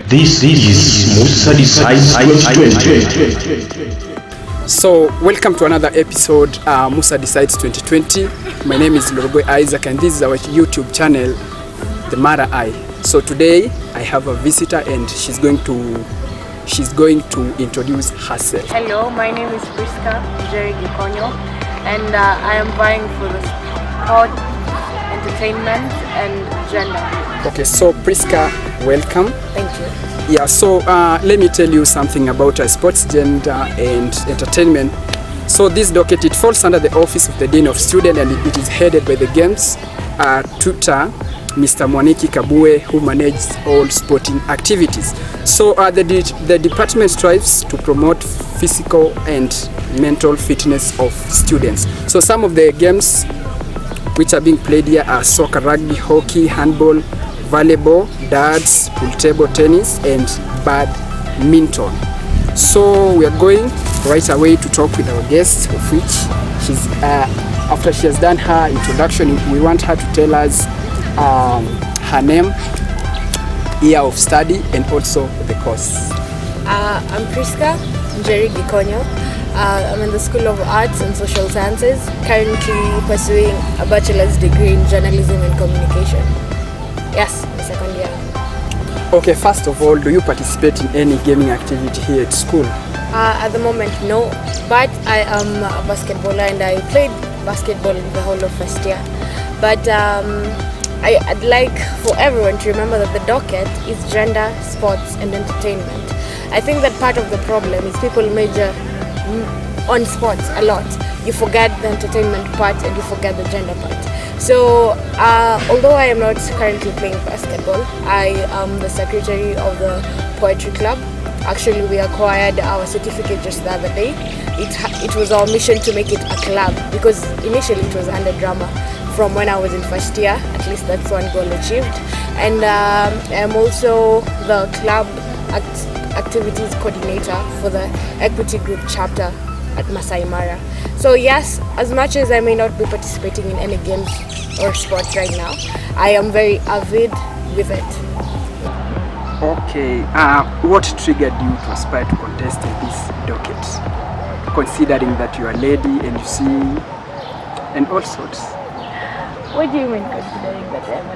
This is Mmusa Decides 2020. So, welcome to another episode, Mmusa Decides 2020. My name is Lorogwe Isaac, and this is our YouTube channel, The Mara Eye. So today I have a visitor, and she's going to introduce herself. Hello, my name is Priska Gikonyo, and I am vying for the sport, entertainment, and gender. Okay, so Priska, welcome. Thank you. Yeah, so let me tell you something about sports, gender, and entertainment. So this docket, it falls under the office of the Dean of Student, and it is headed by the games tutor, Mr. Mwaniki Kabue, who manages all sporting activities. So the department strives to promote physical and mental fitness of students. So some of the games which are being played here are soccer, rugby, hockey, handball, volleyball, darts, pool table tennis, and badminton. So we are going right away to talk with our guest, of which she's after she has done her introduction, we want her to tell us her name, year of study, and also the course. I'm Priska Gikonyo. I'm in the School of Arts and Social Sciences, currently pursuing a bachelor's degree in journalism and communication. Yes, the second year. Okay, first of all, do you participate in any gaming activity here at school? At the moment, no, but I am a basketballer, and I played basketball in the whole of first year. But I'd like for everyone to remember that the docket is gender, sports, and entertainment. I think that part of the problem is people major on sports a lot. You forget the entertainment part and you forget the gender part. So although I am not currently playing basketball, I am the secretary of the poetry club. Actually, we acquired our certificate just the other day. It was our mission to make it a club, because initially it was under drama. From when I was in first year, at least that's one goal achieved. And I'm also the club activities coordinator for the equity group chapter at Masai Mara. So yes, as much as I may not be participating in any games or sports right now, I am very avid with it. Okay, what triggered you to aspire to contest in this docket, considering that you are a lady and you see, and all sorts? What do you mean considering that I'm a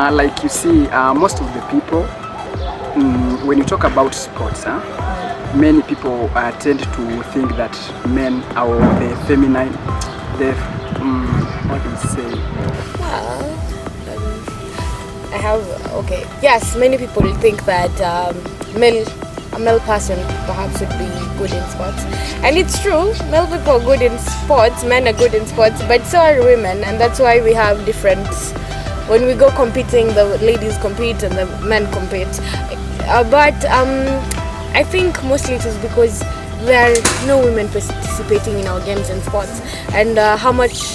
lady? Like you see, most of the people, when you talk about sports, many people tend to think that men are the feminine, what do you say? Well, yes, many people think that a male person perhaps would be good in sports, and it's true. Male people are good in sports, men are good in sports, but so are women, and that's why we have different. When we go competing, the ladies compete and the men compete. But I think mostly it is because there are no women participating in our games and sports, and how much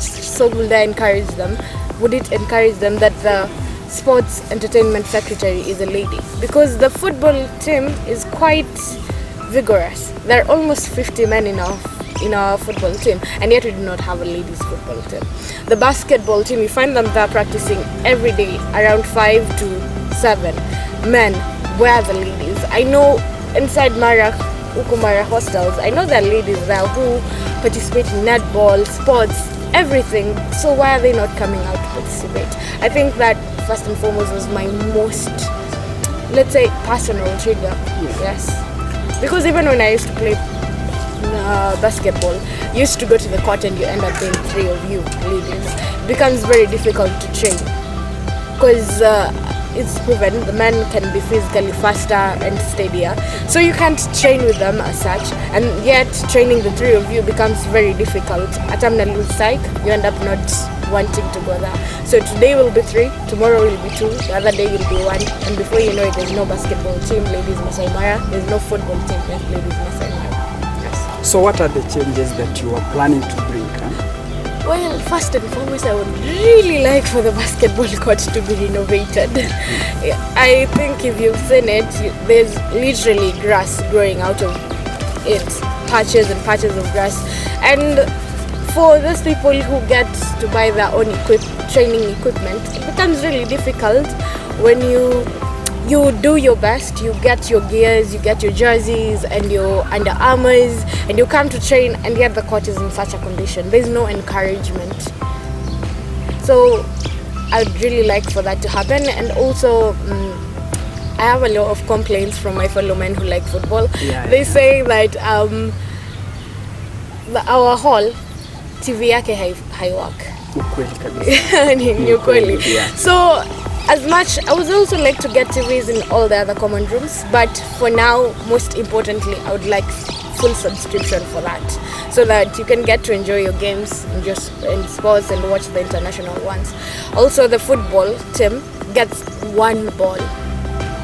so would I encourage them? Would it encourage them that the sports entertainment secretary is a lady? Because the football team is quite vigorous. There are almost 50 men in our football team, and yet we do not have a ladies football team. The basketball team, you find them there practicing every day around 5 to 7. Men, where are the ladies? I know inside Ukumara hostels, I know there are ladies there who participate in netball, sports, everything. So why are they not coming out to participate? I think that first and foremost was my most, let's say, personal trigger. Yes. Because even when I used to play basketball, you used to go to the court and you end up being 3 of you ladies. It becomes very difficult to train, because it's proven the men can be physically faster and steadier, so you can't train with them as such, and yet training the 3 of you becomes very difficult. At time lose psych, you end up not wanting to go there. So today will be 3, tomorrow will be 2, the other day will be 1, and before you know it, there's no basketball team, ladies Masai Mara, there's no football team, ladies Masai Mara. Yes. So what are the changes that you are planning to bring? Well, first and foremost, I would really like for the basketball court to be renovated. I think if you've seen it, there's literally grass growing out of it, patches and patches of grass. And for those people who get to buy their own training equipment, it becomes really difficult when you do your best, you get your gears, you get your jerseys and your Under Armours, and you come to train, and yet the court is in such a condition. There's no encouragement. So I'd really like for that to happen. And also I have a lot of complaints from my fellow men who like football. They say that our hall TV yake haiwork. Ukweli kabisa. Ni ukweli. So as much, I would also like to get TVs in all the other common rooms, but for now, most importantly, I would like full subscription for that, so that you can get to enjoy your games in sports and watch the international ones. Also, the football team gets one ball,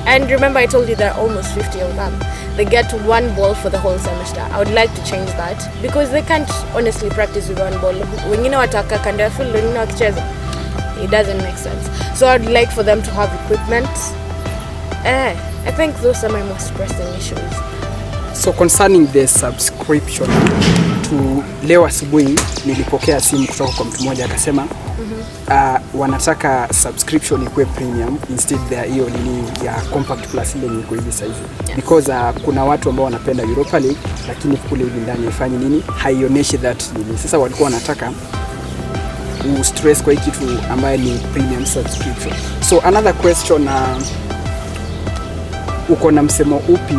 and remember I told you there are almost 50 of them. They get one ball for the whole semester. I would like to change that, because they can't honestly practice with one ball. Wengine wataka kando ya field, wengine wakicheza. It doesn't make sense. So I'd like for them to have equipment. I think those are my most pressing issues. So concerning the subscription, to leo asubuhi nilipokea simu kutoka kwa mtu mmoja akasema wanataka subscription ikuwe premium instead there hiyo nini ya compact plus ile iko hivi size. Because kuna watu ambao wanapenda Europa League lakini kule hivi ndani ifanye nini haionyeshi that nini. Sasa walikuwa wanataka stress kwa kitu ambaye ni premium subscription. So another question, uko na msemo upi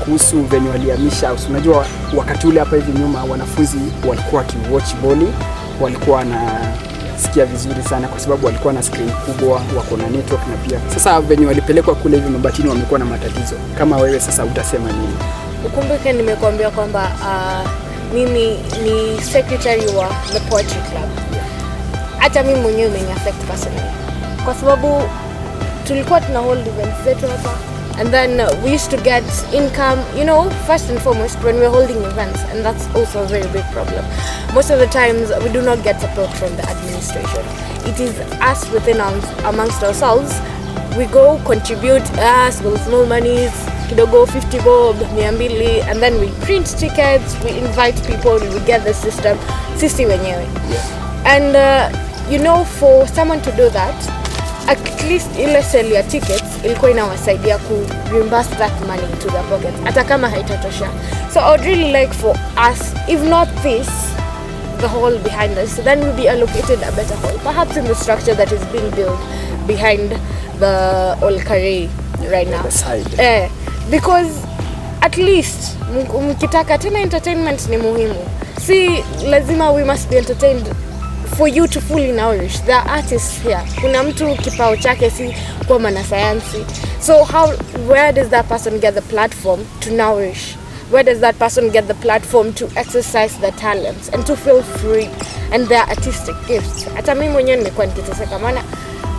kuhusu venye walihamisha? Unajua wakati ule hapa hivi nyuma wanafunzi walikuwa wakiwatch volley, walikuwa sikia vizuri sana kwa sababu walikuwa na screen kubwa, wako na network, na pia sasa venye walipelekwa kule hivi mabatini wamekuwa na matatizo. Kama wewe sasa utasema nini? Ukumbuke nimekuambia kwamba mimi ni secretary wa the poetry club. Hata mimi mwenyewe imeniaffect personally, kwa sababu tulikuwa tuna hold events zetu hapa, and then we used to get income, first and foremost when we're holding events, and that's also a very big problem. Most of the times we do not get support from the administration. It is us within amongst ourselves. We go contribute with small monies, kidogo 50 bob, 200, and then we print tickets, we invite people, we get the system sisi wenyewe. And for someone to do that, at least ile sell ya tickets ilikuwa inawasaidia ku reimburse that money to their pockets, hata kama haitatosha. So I would really like for us, if not this, the hall behind us, then we'll be allocated a better hall, perhaps in the structure that is being built behind the Olkare right now. Because at least mkitaka tena entertainment ni muhimu. Si lazima we must be entertained for you to fully nourish. There are artists here. Kuna mtu kipao chake si kwa mwanasayansi. So where does that person get the platform to nourish? Where does that person get the platform to exercise their talents and to feel free and their artistic gifts? Hata mimi mwenyewe nimekuwa nikiteseka, maana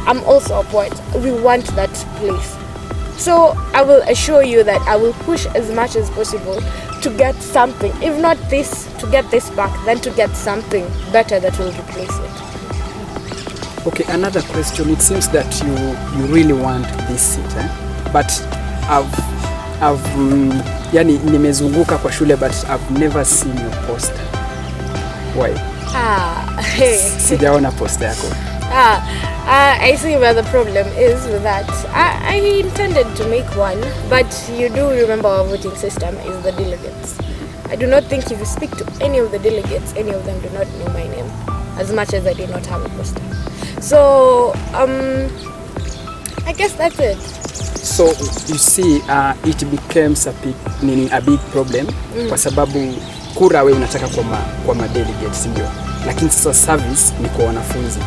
I'm also a poet. We want that place. So I will assure you that I will push as much as possible to get something, if not this, to get this back, then to get something better that will replace it. Okay, another question. It seems that you really want this seat, but yani nimezunguka kwa shule, but I've never seen your poster. Why? Sijaona poster yako. I see where the problem is with that. I intended to make one, but you do remember our voting system is the delegates. I do not think if you speak to any of the delegates, any of them do not know my name, as much as I did not have a poster. So, I guess that's it. So, you see, it becomes a big problem, kwa sababu kura we unataka kwa delegates ndio. Lakini sasa service ni kwa wanafunzi.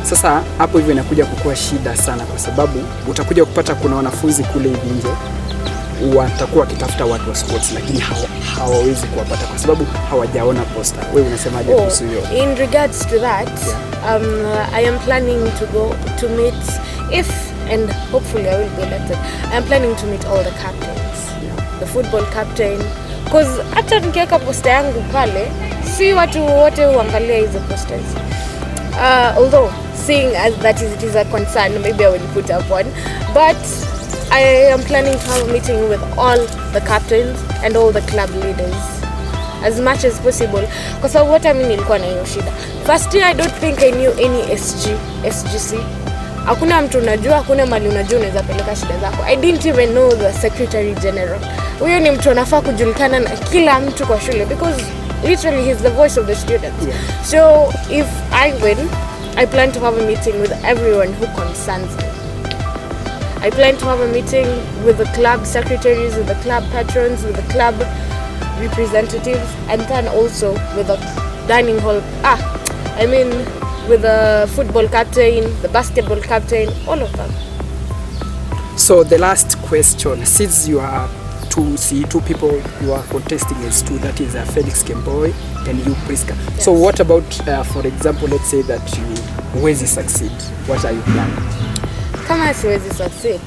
Sasa hapo hivyo inakuja kukua shida sana, kwa sababu utakuja kupata kuna wanafunzi kule hivi nje watakuwa wakitafuta watu wa sports, lakini hawawezi kuwapata kwa sababu hawajaona poster. Wewe unasemaje kuhusu hiyo? In regards to that, I am planning to go to meet, if and hopefully I will be elected, I am planning to meet all the captains, the football captain, because hata nikiweka poster yangu pale, si watu wote huangalia hizo posters. Although seeing as that it is a concern, maybe I will put up one, but I am planning to have a meeting with all the captains and all the club leaders. as much as possible. Kwa sababu hata mimi nilikuwa na hiyo shida. First year I don't think I knew any SGC. Hakuna mtu unajua, hakuna mali unajua unaweza peleka shida zako. I didn't even know the Secretary General. Huyo ni mtu anafaa kujulikana na kila mtu kwa shule because literally he's the voice of the students. Yeah. So if I win, I plan to have a meeting with everyone who concerns me. I plan to have a meeting with the club secretaries, with the club patrons, with the club representatives, and then also with the dining hall. With the football captain, the basketball captain, all of them. So the last question, since you are two people you are contesting as two, that is Felix Kemboi and you Priska. Yes. So what about, for example, let's say that you huwezi succeed, what are you planning? Kama siwezi succeed,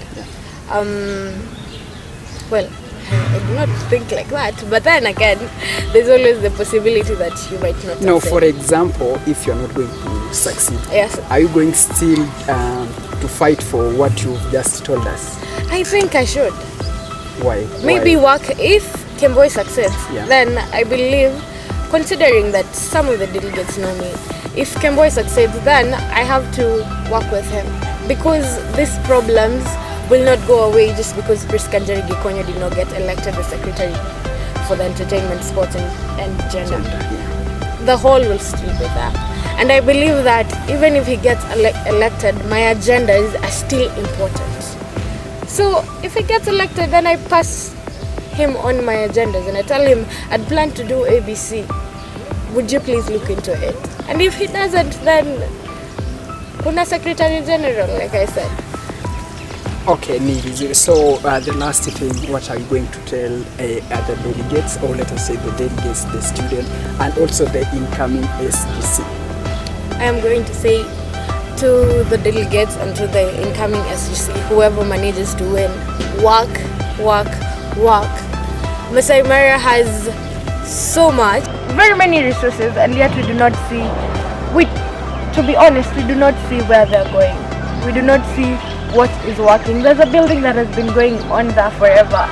well, I do not think like that, but then again, there's always the possibility that you might not succeed. No, for example, if you're not going to succeed, yes, are you going still to fight for what you've just told us? I think I should. Why? Maybe work. If Kemboi succeeds, then I believe, considering that some of the delegates know me, if Kemboi succeeds, then I have to work with him because these problems will not go away just because Priska Njeri-Gikonya did not get elected as secretary for the entertainment, sports and gender. The whole will still be there. And I believe that even if he gets elected, my agendas are still important. So if he gets elected, then I pass him on my agendas and I tell him I'd plan to do ABC. Would you please look into it? And if he doesn't, then kuna Secretary General, like I said. Okay, Nivi. So the last thing, what are you going to tell other delegates, or let us say the delegates, the students, and also the incoming SGC? I am going to say to the delegates and to the incoming SGC, whoever manages to win, work. Masai Mara has so much, very many resources, and yet we do not see, to be honest, we do not see where they're going. We do not see what is working. There's a building that has been going on there forever,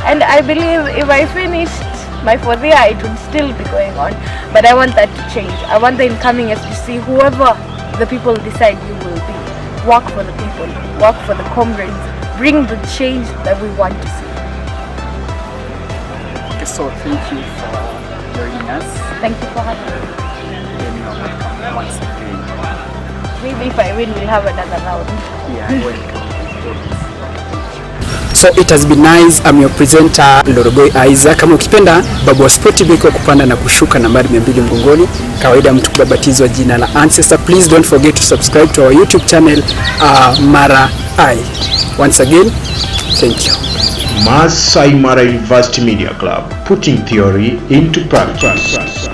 and I believe if I finished my 4th year, it would still be going on, but I want that to change. I want the incoming SGC, whoever the people decide you will be, work for the people, work for the comrades, bring the change that we want to see. Okay, so thank you for joining us. Thank you for having me. Then you are welcome once again. Maybe if I win, we'll have another round. Yeah, welcome. So it has been nice. I'm your presenter Loroboy Isaac. Kama ukipenda babu wa spoti biko kupanda na kushuka nambari 200 mgongoni. Kawaida mtu kubabatizwa jina la ancestor. Please don't forget to subscribe to our YouTube channel Mara I. Once again, thank you. Masai Mara University Media Club, putting theory into practice.